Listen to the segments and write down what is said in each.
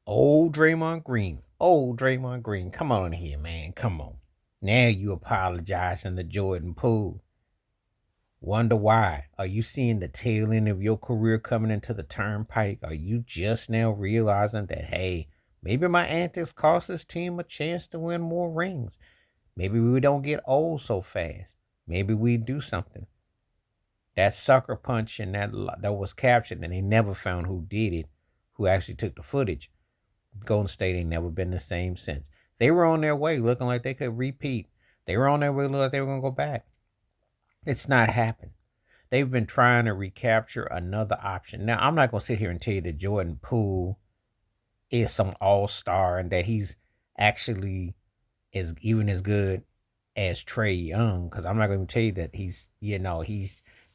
Old Draymond Green. Old Draymond Green. Come on here, man. Come on. Now you apologizing to Jordan Poole. Wonder why. Are you seeing the tail end of your career coming into the turnpike? Are you just now realizing that, hey, maybe my antics cost this team a chance to win more rings? Maybe we don't get old so fast. Maybe we do something. That sucker punch and that was captured, and they never found who did it, who actually took the footage. Golden State ain't never been the same since. They were on their way looking like they could repeat. They were on their way looking like they were going to go back. It's not happened. They've been trying to recapture another option. Now, I'm not going to sit here and tell you that Jordan Poole is some all-star and that he's actually is even as good as Trey Young, because I'm not going to tell you that he's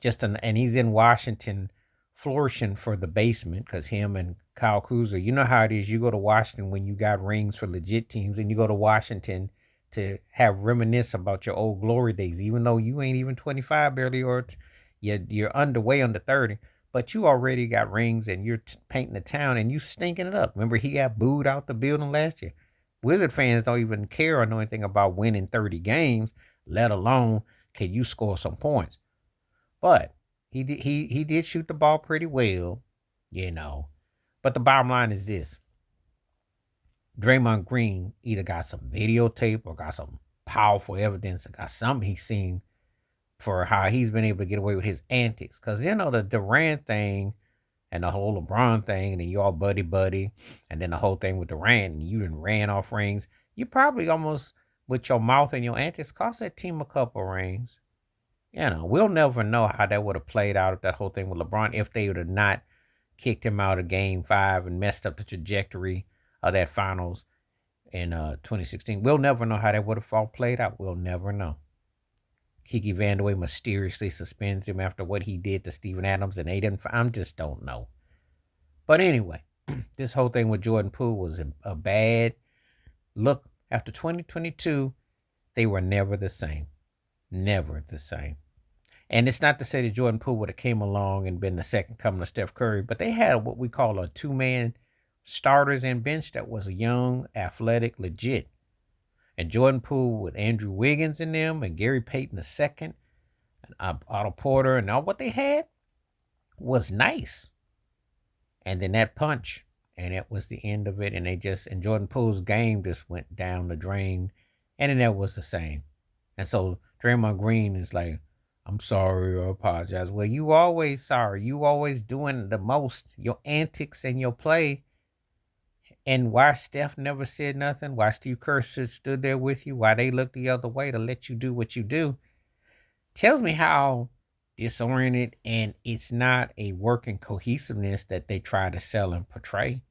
just and he's in Washington flourishing for the basement because him and Kyle Kuzma, you know how it is. You go to Washington when you got rings for legit teams, and you go to Washington to have reminisce about your old glory days, even though you ain't even 25 barely, or you're underway under 30, but you already got rings and you're painting the town and you stinking it up. Remember, he got booed out the building last year. Wizard fans don't even care or know anything about winning 30 games, let alone can you score some points. But he did shoot the ball pretty well, you know. But the bottom line is this: Draymond Green either got some videotape or got some powerful evidence or got something he's seen for how he's been able to get away with his antics. Because, the Durant thing and the whole LeBron thing, and then you all buddy buddy, and then the whole thing with Durant, and you done ran off rings. You probably almost, with your mouth and your antics, cost that team a couple rings. We'll never know how that would have played out if that whole thing with LeBron, if they would have not kicked him out of game 5 and messed up the trajectory of that finals in 2016. We'll never know how that would have all played out. We'll never know. Kiki Vandeweghe mysteriously suspends him after what he did to Steven Adams, and they didn't. I just don't know. But anyway, this whole thing with Jordan Poole was a bad look. After 2022, they were never the same. Never the same. And it's not to say that Jordan Poole would have came along and been the second coming of Steph Curry, but they had what we call a two-man starters and bench that was young, athletic, legit. And Jordan Poole with Andrew Wiggins in them and Gary Payton II and Otto Porter, and all what they had was nice. And then that punch, and it was the end of it. And Jordan Poole's game just went down the drain, and then that was the same. And so Draymond Green is like, I'm sorry, I apologize. Well, you always sorry. You always doing the most, your antics and your play. And why Steph never said nothing, why Steve Kerr stood there with you, why they looked the other way to let you do what you do, tells me how disoriented and it's not a working cohesiveness that they try to sell and portray.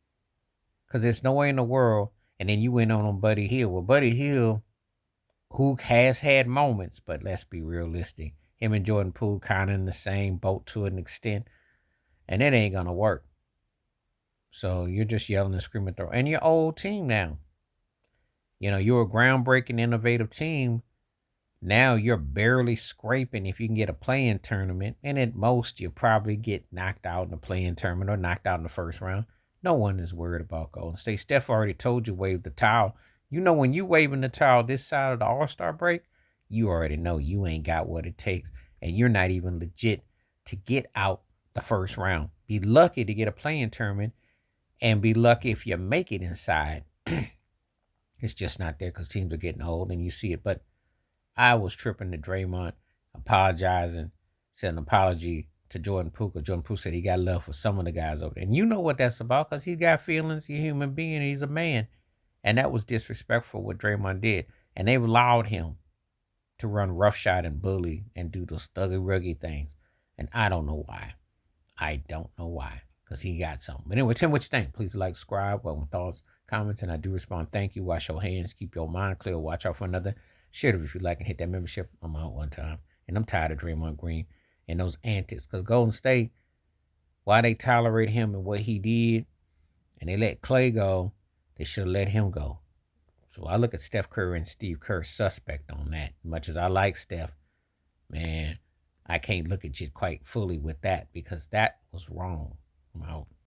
Because there's no way in the world. And then you went on Buddy Hield. Well, Buddy Hield, who has had moments, but let's be realistic. Him and Jordan Poole kind of in the same boat to an extent. And it ain't going to work. So you're just yelling and screaming through. And your old team now. You're a groundbreaking, innovative team. Now you're barely scraping if you can get a play-in tournament. And at most, you'll probably get knocked out in the play-in tournament or knocked out in the first round. No one is worried about Golden State. Steph already told you wave the towel. When you waving the towel this side of the All-Star break, you already know you ain't got what it takes. And you're not even legit to get out the first round. Be lucky to get a play-in tournament. And be lucky if you make it inside. It's just not there because teams are getting old and you see it. But I was tripping to Draymond, apologizing, said an apology to Jordan Poole. Jordan Poole said he got love for some of the guys over there. And you know what that's about because he's got feelings. He's a human being. He's a man. And that was disrespectful what Draymond did. And they've allowed him to run roughshod and bully and do those thuggy ruggy things. And I don't know why. I don't know why. Because he got something. But anyway, tell me what you think. Please like, subscribe, welcome thoughts, comments, and I do respond. Thank you. Wash your hands. Keep your mind clear. Watch out for another. Share it if you like and hit that membership. I'm out one time. And I'm tired of Draymond Green and those antics. Because Golden State, why they tolerate him and what he did, and they let Clay go, they should have let him go. So I look at Steph Curry and Steve Kerr suspect on that. Much as I like Steph, man, I can't look at you quite fully with that because that was wrong. I'm out.